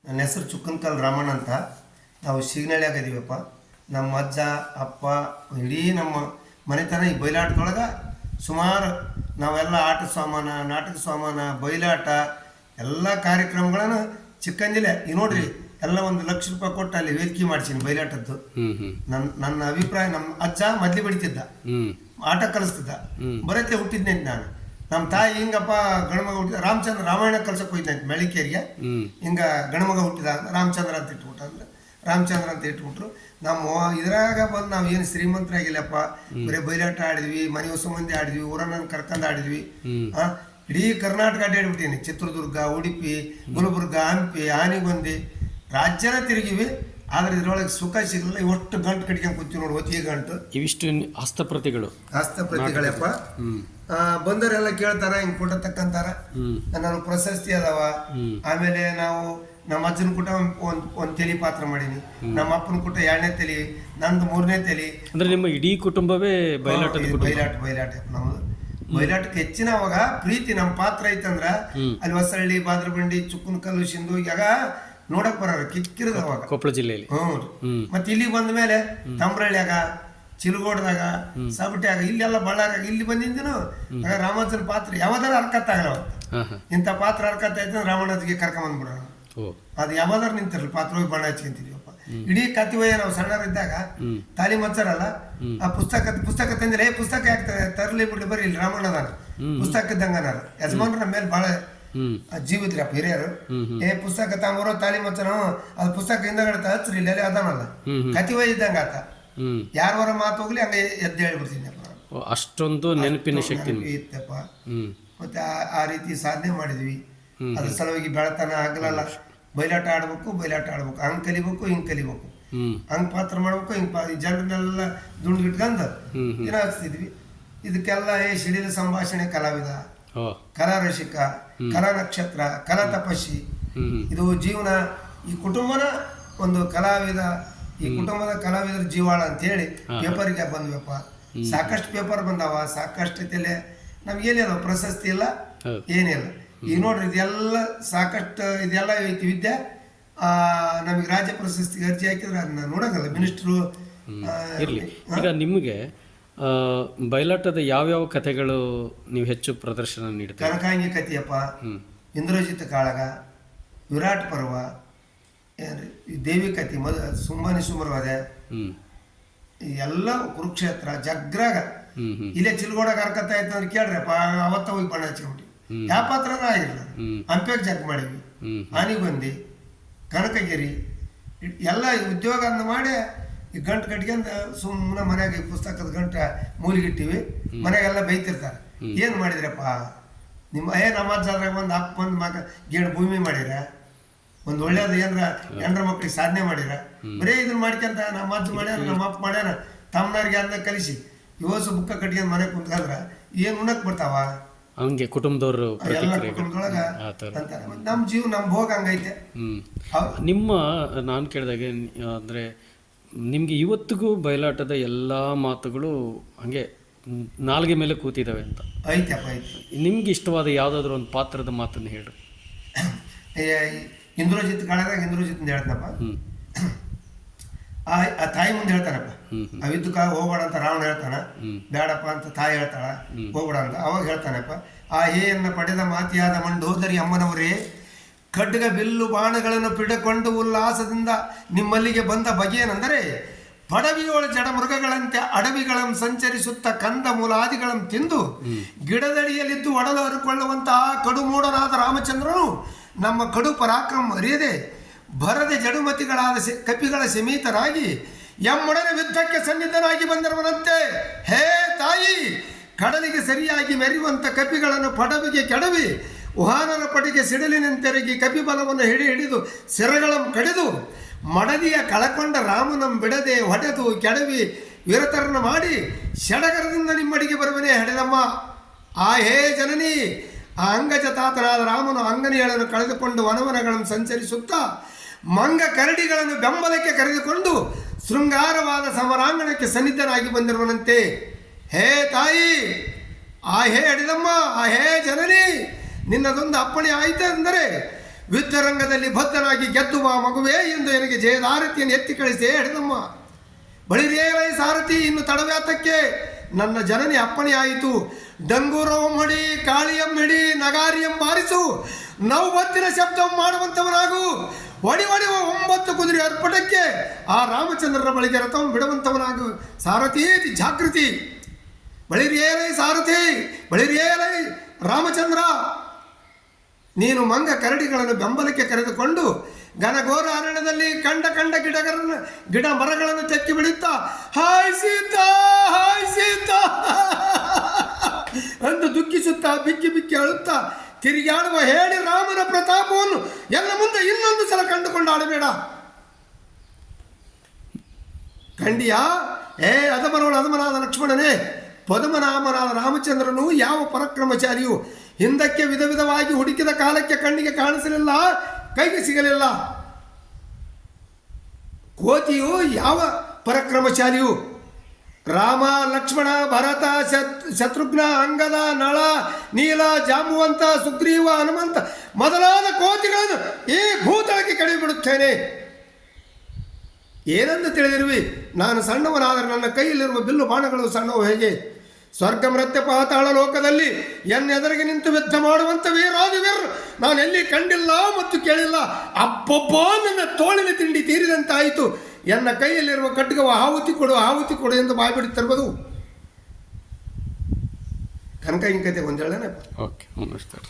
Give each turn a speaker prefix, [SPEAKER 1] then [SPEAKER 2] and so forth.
[SPEAKER 1] ನನ್ನ ಹೆಸರು ಚುಕ್ಕನಕಲ್ ರಾಮಣ್ಣ ಅಂತ. ನಾವು ಶಿಗ್ನಳ್ಳಿಯಾಗ ಇದೀವಪ್ಪ. ನಮ್ಮ ಅಜ್ಜ ಅಪ್ಪ ಇಡೀ ನಮ್ಮ ಮನೆತನ ಈ ಬಯಲಾಟದೊಳಗೆ ಸುಮಾರು ನಾವೆಲ್ಲ ಆಟದ ಸಾಮಾನ, ನಾಟಕ ಸಾಮಾನ, ಬಯಲಾಟ ಎಲ್ಲ ಕಾರ್ಯಕ್ರಮಗಳನ್ನು ಚಿಕ್ಕಂದಿಲೆ ಈ ನೋಡ್ರಿ ಎಲ್ಲ 1,00,000 ರೂಪಾಯಿ ಕೊಟ್ಟು ಅಲ್ಲಿ ವೇದಿಕೆ ಮಾಡಿಸೀನಿ ಬಯಲಾಟದ್ದು. ನನ್ನ ಅಭಿಪ್ರಾಯ, ನಮ್ಮ ಅಜ್ಜ ಮದ್ಲಿ ಬಡಿತಿದ್ದ, ಆಟ ಕಲಿಸ್ತಿದ್ದ, ಬರತ್ತೆ ಹುಟ್ಟಿದ್ನೆ ನಾನು. ನಮ್ಮ ತಾಯಿ ಹಿಂಗಪ್ಪ ಗಣಮಗ ಹುಟ್ಟಿದ ರಾಮಚಂದ್ರ ರಾಮಾಯಣ ಕಲ್ಸಕ್ಕೆ ಹೋಯ್ತಂತೆ ಮೆಳಿಕೇರಿಗೆ. ಹಿಂಗ ಗಣಮಗ ಹುಟ್ಟಿದ ರಾಮಚಂದ್ರ ಅಂತ ಇಟ್ಬಿಟ್ಟ ಅಂದ್ರೆ ರಾಮಚಂದ್ರ ಅಂತ ಇಟ್ಬಿಟ್ರು. ನಮ್ಮ ಇದ್ರಾಗ ಬಂದು ನಾವು ಏನು ಶ್ರೀಮಂತರಾಗಿಲ್ಲಪ್ಪ, ಬರೀ ಬಯಲಾಟ ಆಡಿದ್ವಿ, ಮನೆ ಹೊಸ ಮಂದಿ ಆಡಿದ್ವಿ, ಊರನ್ನ ಕರ್ಕೊಂಡು ಆಡಿದ್ವಿ. ಇಡೀ ಕರ್ನಾಟಕ ಅಡ್ಡಾಡ್ಬಿಟ್ಟಿನಿ. ಚಿತ್ರದುರ್ಗ, ಉಡುಪಿ, ಗುಲ್ಬರ್ಗ, ಹಂಪಿ, ಆನೆಗೊಂದಿ ರಾಜ್ಯನ ತಿರುಗಿವಿ. ಆದ್ರೆ ಇದ್ರೊಳಗೆ ಸುಖ ಸಿಗಲಿಲ್ಲ. ಇವತ್ತು ಗಂಟು ಕಟ್ಕೊಂಡು ಕೂತೀವಿ ನೋಡಿ, ಒತ್ತಿಗೆ ಗಂಟು.
[SPEAKER 2] ಇವಿಷ್ಟು
[SPEAKER 1] ಹಸ್ತಪ್ರತಿಗಳಪ್ಪ. ಬಂದವರೆಲ್ಲ ಕೇಳ್ತಾರ, ಹಿಂಗ್ ಫೋಟೋ ತಕ್ಕಂತಾರ. ನಾನು ಪ್ರಶಸ್ತಿ ಅದಾವ. ಆಮೇಲೆ ನಾವು ನಮ್ಮ ಅಜ್ಜನ ಕೂಟ ಒಂದ್ ತಲಿ ಪಾತ್ರ ಮಾಡೀನಿ, ನಮ್ಮ ಅಪ್ಪನ ಕೂಟ 2ನೇ ತಲಿ, ನಂದು 3ನೇ ತಲಿ.
[SPEAKER 2] ಅಂದ್ರೆ ನಿಮ್ಮ ಇಡೀ ಕುಟುಂಬವೇ ಬಯಲಾಟ.
[SPEAKER 1] ನಮ್ದು ಬಯಲಾಟಕ್ಕೆ ಹೆಚ್ಚಿನ ಅವಾಗ ಪ್ರೀತಿ. ನಮ್ಮ ಪಾತ್ರ ಐತಂದ್ರ ಅಲ್ಲಿ ಹೊಸಳ್ಳಿ, ಬಾದ್ರಬಂಡಿ, ಚುಕ್ಕನಕಲ್ಲು, ಸಿಂಧು ಯಾಗ ನೋಡಕ್ ಬರೋರು ಕಿಕ್ಕಿರದ ಅವಾಗ
[SPEAKER 2] ಕೊಪ್ಪಳ ಜಿಲ್ಲೆಯಲ್ಲಿ.
[SPEAKER 1] ಮತ್ತೆ ಇಲ್ಲಿ ಬಂದ ಮೇಲೆ ತಮ್ರಳ್ಳಿಯಾಗ, ಚಿಲಗೋಡದಾಗ, ಸಬಟ್ಯಾಗ, ಇಲ್ಲೆಲ್ಲ ಬಳ್ಳಾರ್ಯಾಗ, ಇಲ್ಲಿ ಬಂದಿದ್ದೇನು ರಾಮಾಜನ ಪಾತ್ರ ಯಾವ್ದಾರ ಅರ್ಕತ್ತಾಗಲ್ಲ. ಅವತ್ತು ಇಂಥ ಪಾತ್ರ ಅರ್ಕತ್ತ ಐತೆ ರಾಮಣ್ಣಜಿಗೆ ಕರ್ಕೊಂಬಂದ್ಬಿಡೋಣ. ಅದು ಯಾವ್ದಾರ ನಿಂತಿರಲ್ಲ ಪಾತ್ರ ಹೋಗಿ ಬಣ್ಣ ಹಚ್ಕೊಂತಿದ್ವಪ್ಪ. ಇಡೀ ಕತಿವಯ್ಯ ನಾವು ಸಣ್ಣರಿದ್ದಾಗ ತಾಲಿ ಮಚ್ಚರಲ್ಲ, ಆ ಪುಸ್ತಕ ತಂದಿಲ್ಲ, ಪುಸ್ತಕ ಯಾಕೆ ತರಲಿ ಬಿಡ್ಲಿ, ಬರೀ ಇಲ್ಲಿ ರಾಮಣ್ಣದಾನ ಪುಸ್ತಕ ಇದ್ದಂಗನಾರ. ಯಜಮಾನ್ರ ನಮ್ಮ ಮೇಲೆ ಭಾಳ ಜೀವಿದ್ರಪ್ಪ ಹಿರಿಯರು. ಪುಸ್ತಕ ತಾಂಬರೋ ತಾಲಿ ಮಚ್ಚನ, ಅದು ಪುಸ್ತಕ ಹಿಂದಗಡೆ ಹಚ್ರಿ ಇಲ್ಲಿ ಅದಾನಲ್ಲ, ಕತಿವಯ್ಯ ಇದ್ದಂಗ ಆತ. ಯಾರವರ ಮಾತು ಹೋಗ್ಲಿ ಹಂಗ ಎದ್ದು ಹೇಳ್ಬಿಡ್ತೀನಿ.
[SPEAKER 2] ಅಷ್ಟೊಂದು ನೆನಪಿನ ಶಕ್ತಿ
[SPEAKER 1] ಇತ್ತಪ್ಪ. ಮತ್ತೆ ಆ ರೀತಿ ಸಾಧನೆ ಮಾಡಿದ್ವಿ. ಅದ್ರ ಸಲುವಾಗಿ ಬೆಳತನ ಆಗಲ್ಲ. ಬಯಲಾಟ ಆಡ್ಬೇಕು, ಹಂಗ್ ಕಲಿಬೇಕು, ಹಿಂಗ್ ಕಲಿಬೇಕು, ಹಂಗ್ ಪಾತ್ರ ಮಾಡ್ಬೇಕು, ಹಿಂಗ್ ಜನರನ್ನೆಲ್ಲ ದುಂಡ್ಗಿಟ್ಕೊಂಡ್ ಏನ ಹಚ್ತಿದ್ವಿ. ಇದಕ್ಕೆಲ್ಲ ಸಿಡಿಲ ಸಂಭಾಷಣೆ ಕಲಾವಿದ, ಕಲಾ ರಸಿಕ, ಕಲಾ ನಕ್ಷತ್ರ, ಕಲಾ ತಪಸ್ಸಿ, ಇದು ಜೀವನ. ಈ ಕುಟುಂಬನ ಒಂದು ಕಲಾವಿದ, ಈ ಕುಟುಂಬದ ಕಲಾವಿದರ ಜೀವಾಳ ಅಂತೇಳಿ ಪೇಪರ್ಗೆ ಬಂದ್ವಪ್ಪ. ಸಾಕಷ್ಟು ಪೇಪರ್ ಬಂದಾವ, ಸಾಕಷ್ಟು ತಲೆ. ನಮ್ಗೇನಿಲ್ಲ ಪ್ರಶಸ್ತಿ ಇಲ್ಲ, ಏನಿಲ್ಲ. ಈಗ ನೋಡ್ರಿ ಇದೆಲ್ಲ ಸಾಕಷ್ಟು ಇದೆಲ್ಲ ಐತಿ ವಿದ್ಯೆ. ನಮಗೆ ರಾಜ್ಯ ಪ್ರಶಸ್ತಿಗೆ ಅರ್ಜಿ ಹಾಕಿದ್ರೆ ಅದನ್ನ ನೋಡಂಗಲ್ಲ ಮಿನಿಸ್ಟ್ರು.
[SPEAKER 2] ಈಗ ನಿಮಗೆ ಬಯಲಾಟದ ಯಾವ್ಯಾವ ಕಥೆಗಳು ನೀವು ಹೆಚ್ಚು ಪ್ರದರ್ಶನ ನೀಡ್ತೀವಿ?
[SPEAKER 1] ಕನಕಾಂಗಿ ಕಥೆಯಪ್ಪ, ಇಂದ್ರಜಿತ್ ಕಾಳಗ, ವಿರಾಟ್ ಪರ್ವ, ಏನ್ರಿ ಈ ದೇವಿ ಕಥೆ, ಸುಮ್ಮನೆ ಸುಮರವಾದೆ, ಎಲ್ಲ ಕುರುಕ್ಷೇತ್ರ, ಜಗ್ರಾಗ, ಇಲ್ಲೇ ಚಿಲ್ಗೋಡಾಗ ಹರ್ಕತ್ತ ಆಯ್ತು ಅಂದ್ರೆ ಕೇಳ್ರಪ್ಪ, ಅವತ್ತ ಹೋಗಿ ಬಣ್ಣ ಹಚ್ಕೊಂಡ್ಬಿಟ್ಟು ಯಾವ ಪಾತ್ರನೂ ಆಗಿಲ್ಲ. ಹಂಪ್ಯಾಗ ಜಗ್ ಮಾಡಿದ್ವಿ, ಆನಿಗೊಂದಿ, ಕನಕಗಿರಿ ಎಲ್ಲ ಉದ್ಯೋಗ ಅಂದ ಮಾಡಿ ಈ ಗಂಟು ಕಟ್ಕೊಂಡ ಸುಮ್ಮನೆ ಮನ್ಯಾಗ ಪುಸ್ತಕದ ಗಂಟೆ ಮೂಲಿಗಿಟ್ಟಿವಿ. ಮನೆಗೆಲ್ಲ ಬೈತಿರ್ತಾರೆ, ಏನ್ ಮಾಡಿದ್ರಪ್ಪ ನಿಮ್ಮ ನಮ್ಮ ಅಜ್ಜಾದ್ರಾಗ ಒಂದು ಅಪ್ಪ ಒಂದು ಮಗ ಗೇಣು ಭೂಮಿ ಮಾಡಿರ, ಒಂದು ಒಳ್ಳೇದು ಏನ್ರ ಹೆಂಡ್ರ ಮಕ್ಳಿಗೆ ಸಾಧನೆ ಮಾಡಿರ. ಬರೀ ಇದನ್ನ ಮಾಡ್ಕೊಂತ ನಮ್ಮ ಅಜ್ಜ ಮಾಡ್ಯಾನ, ನಮ್ಮ ಅಪ್ಪ ಮಾಡ್ಯಾನ, ತಮ್ಮನವ್ರಿಗೆ ಅದನ್ನ ಕಲಿಸಿ ಇವಸು ಬುಕ್ಕ ಕಟ್ಕೊಂಡ್ ಮನೆ ಕುಂತ್ಕಂದ್ರ ಏನ್ ಉಣ್ಣಕ್ ಬರ್ತಾವ?
[SPEAKER 2] ಹಂಗೆ ಕುಟುಂಬದವರು
[SPEAKER 1] ಎಲ್ಲ ಕುಟುಂಬದೊಳಗ ಅಂತಾರೆ. ನಮ್ಮ ಜೀವ ನಮ್ಮ ಭೋಗ ಹಂಗೈತೆ.
[SPEAKER 2] ನಿಮ್ಮ ನಾನು ಕೇಳಿದಾಗೆ ಅಂದರೆ ನಿಮಗೆ ಇವತ್ತಿಗೂ ಬಯಲಾಟದ ಎಲ್ಲ ಮಾತುಗಳು ಹಂಗೆ ನಾಲ್ಗೆ ಮೇಲೆ ಕೂತಿದ್ದಾವೆ ಅಂತ
[SPEAKER 1] ಐತಪ್ಪ. ಐತಿ.
[SPEAKER 2] ನಿಮ್ಗೆ ಇಷ್ಟವಾದ ಯಾವುದಾದ್ರೂ ಒಂದು ಪಾತ್ರದ ಮಾತನ್ನು ಹೇಳ್ರಿ.
[SPEAKER 1] ಇಂದ್ರಜಿತ್ ಕಾಳದಾಗ ಇಂದ್ರಜಿತ್ ಹೇಳ್ತನಪ್ಪ. ಆ ತಾಯಿ ಮುಂದೆ ಹೇಳ್ತಾನಪ್ಪ, ಆ ಯುದ್ಧಕ್ಕ ಹೋಗ್ಬೇಡ ಅಂತ ರಾವಣ ಹೇಳ್ತಾನ, ಬೇಡಪ್ಪ ಅಂತ ತಾಯಿ ಹೇಳ್ತಾಳ, ಹೋಗ್ಬೇಡ ಅಂತ. ಅವಾಗ ಹೇಳ್ತಾನಪ್ಪ, ಆ ಹೇಯನ್ನ ಪಡೆದ ಮಾತಿಯಾದ ಮಂಡೋದರಿ ಅಮ್ಮನವರೇ, ಖಡ್ಗ ಬಿಲ್ಲು ಬಾಣಗಳನ್ನು ಪಿಡಕೊಂಡು ಉಲ್ಲಾಸದಿಂದ ನಿಮ್ಮಲ್ಲಿಗೆ ಬಂದ ಬಗೆಯೇನೆಂದರೆ, ಪಡವಿಯೋಳ ಜಡ ಮೃಗಗಳಂತೆ ಅಡವಿಗಳನ್ನು ಸಂಚರಿಸುತ್ತ ಕಂದ ಮೂಲಾದಿಗಳನ್ನು ತಿಂದು ಗಿಡದಡಿಯಲ್ಲಿದ್ದು ಒಡಲು ಹರಿಕೊಳ್ಳುವಂತಹ ಕಡು ಮೂಡನಾದ ರಾಮಚಂದ್ರನು ನಮ್ಮ ಕಡು ಪರಾಕ್ರಮ ಅರಿಯದೆ ಬರದೆ ಜಡುಮತಿಗಳಾದ ಕಪಿಗಳ ಸಮೇತರಾಗಿ ಎಮ್ಮೊಡನೆ ಯುದ್ಧಕ್ಕೆ ಸನ್ನಿಧನಾಗಿ ಬಂದಿರುವನಂತೆ. ಹೇ ತಾಯಿ, ಕಡಲಿಗೆ ಸರಿಯಾಗಿ ಮೆರೆಯುವಂಥ ಕಪಿಗಳನ್ನು ಪಡವಿಗೆ ಕೆಡವಿ ಉಹಾನರ ಪಡೆಗೆ ಸಿಡಿಲಿನಂತೆರಗಿ ಕಪಿಬಲವನ್ನು ಹಿಡಿದು ಸೆರಗಳನ್ನು ಕಡಿದು ಮಡದಿಯ ಕಳಕೊಂಡ ರಾಮನಂ ಬಿಡದೆ ಹೊಡೆದು ಕೆಡವಿ ವಿರತರನ್ನು ಮಾಡಿ ಷಡಗರದಿಂದ ನಿಮ್ಮಡಿಗೆ ಬರುವನೇ ಹಡೆದಮ್ಮ. ಆ ಹೇ ಜನನಿ, ಆ ಅಂಗಜ ತಾತನಾದ ರಾಮನು ಅಂಗನಿಗಳನ್ನು ಕಳೆದುಕೊಂಡು ವನವನಗಳನ್ನು ಸಂಚರಿಸುತ್ತಾ ಮಂಗ ಕರಡಿಗಳನ್ನು ಬೆಂಬಲಕ್ಕೆ ಕರೆದುಕೊಂಡು ಶೃಂಗಾರವಾದ ಸಮರಾಂಗಣಕ್ಕೆ ಸನ್ನಿಧನಾಗಿ ಬಂದಿರುವನಂತೆ. ಹೇ ತಾಯಿ, ಆ ಹೇ ಹಡಿದಮ್ಮ, ಆ ಹೇ ಜನನಿ, ನಿನ್ನದೊಂದು ಅಪ್ಪಣೆ ಆಯಿತು ಅಂದರೆ ಯುದ್ಧರಂಗದಲ್ಲಿ ಬದ್ಧನಾಗಿ ಗೆದ್ದು ಬಾ ಮಗುವೇ ಎಂದು ನನಗೆ ಜಯದಾರತಿಯನ್ನು ಎತ್ತಿ ಕಳಿಸಿ ಹಿಡಿದಮ್ಮ. ಬಳಿರೇಲೈ ಸಾರಥಿ, ಇನ್ನು ತಡವ್ಯಾತಕ್ಕೆ, ನನ್ನ ಜನನಿ ಅಪ್ಪಣೆಯಾಯಿತು. ಡಂಗೂರವಂ ಹೊಡಿ, ಕಾಳಿಯಂ ಹಿಡಿ, ನಗಾರಿಯಂ ಬಾರಿಸು, ನೌಬತ್ತಿನ ಶಬ್ದ ಮಾಡುವಂಥವನಾಗು. ಹೊಡಿಯುವ 9 ಕುದುರೆ ಅರ್ಪಟಕ್ಕೆ ಆ ರಾಮಚಂದ್ರನ ಬಳಿಗೆ ರಥವನ್ನು ಬಿಡುವಂಥವನಾಗು. ಸಾರಥಿ ಜಾಗೃತಿ, ಬಳಿರೇಲೈ ಸಾರಥಿ, ಬಳಿರೇಲೈ ರಾಮಚಂದ್ರ, ನೀನು ಮಂಗ ಕರಡಿಗಳನ್ನು ಬೆಂಬಲಕ್ಕೆ ಕರೆದುಕೊಂಡು ಘನಘೋರ ಅರಣ್ಯದಲ್ಲಿ ಕಂಡ ಗಿಡ ಮರಗಳನ್ನು ತೆಕ್ಕಿ ಬಿಡುತ್ತಾ ಹಾಯ್ ಸೀತಾ, ಹಾಯ್ ಸೀತಾ ಎಂದು ದುಃಖಿಸುತ್ತಾ ಬಿಕ್ಕಿ ಅಳುತ್ತಾ ತಿರುಗಾಡುವ ಹೇಳಿ ರಾಮನ ಪ್ರತಾಪವನ್ನು ಎಲ್ಲ ಮುಂದೆ ಇನ್ನೊಂದು ಸಲ ಕಂಡುಕೊಂಡು ಆಡಬೇಡ. ಖಂಡಿಯ ಅದಮನಾದ ಲಕ್ಷ್ಮಣನೇ, ಪದ್ಮನಾಮನಾದ ರಾಮಚಂದ್ರನು ಯಾವ ಪರಾಕ್ರಮಚಾರಿಯು ಹಿಂದಕ್ಕೆ ವಿಧವಾಗಿ ಹುಡುಕಿದ ಕಾಲಕ್ಕೆ ಕಣ್ಣಿಗೆ ಕಾಣಿಸಲಿಲ್ಲ, ಕೈಗೆ ಸಿಗಲಿಲ್ಲ. ಕೋತಿಯು ಯಾವ ಪರಾಕ್ರಮಶಾಲಿಯು ರಾಮ, ಲಕ್ಷ್ಮಣ, ಭರತ, ಶತ್ರುಘ್ನ, ಅಂಗದ, ನಳ, ನೀಲ, ಜಾಂಬುವಂತ, ಸುಗ್ರೀವ, ಹನುಮಂತ ಮೊದಲಾದ ಕೋತಿಗಳನ್ನು ಈ ಭೂತಳಕ್ಕೆ ಕಡಿಬಿಡುತ್ತೇನೆ. ಏನೆಂದು ತಿಳಿದಿರುವಿ? ನಾನು ಸಣ್ಣವನಾದರೆ ನನ್ನ ಕೈಯಲ್ಲಿರುವ ಬಿಲ್ಲು ಬಾಣಗಳು ಸಣ್ಣವು ಹೇಗೆ? ಸ್ವರ್ಗ ಮೃತ್ಯ ಪಾತಾಳ ಲೋಕದಲ್ಲಿ ಎನ್ನೆದರಿಗೆ ನಿಂತು ಯುದ್ಧ ಮಾಡುವಂಥ ವೀರಾದಿವೀರರು ನಾನು ಎಲ್ಲಿ ಕಂಡಿಲ್ಲ ಮತ್ತು ಕೇಳಿಲ್ಲ. ಅಬ್ಬೊಬ್ಬ, ನನ್ನ ತೋಳಿನ ತಿಂಡಿ ತೀರಿದಂತಾಯಿತು. ಎನ್ನ ಕೈಯಲ್ಲಿರುವ ಖಡ್ಗವ ಆಹುತಿ ಕೊಡು ಎಂದು ಬಾಯ್ಬಿಡುತ್ತಿರ್ಬೋದು. ಕನಕ ಇಂಕತೆ ಒಂದು ಹೇಳೇನಪ್ಪ.
[SPEAKER 2] ಓಕೆ, ನಮಸ್ಕಾರ.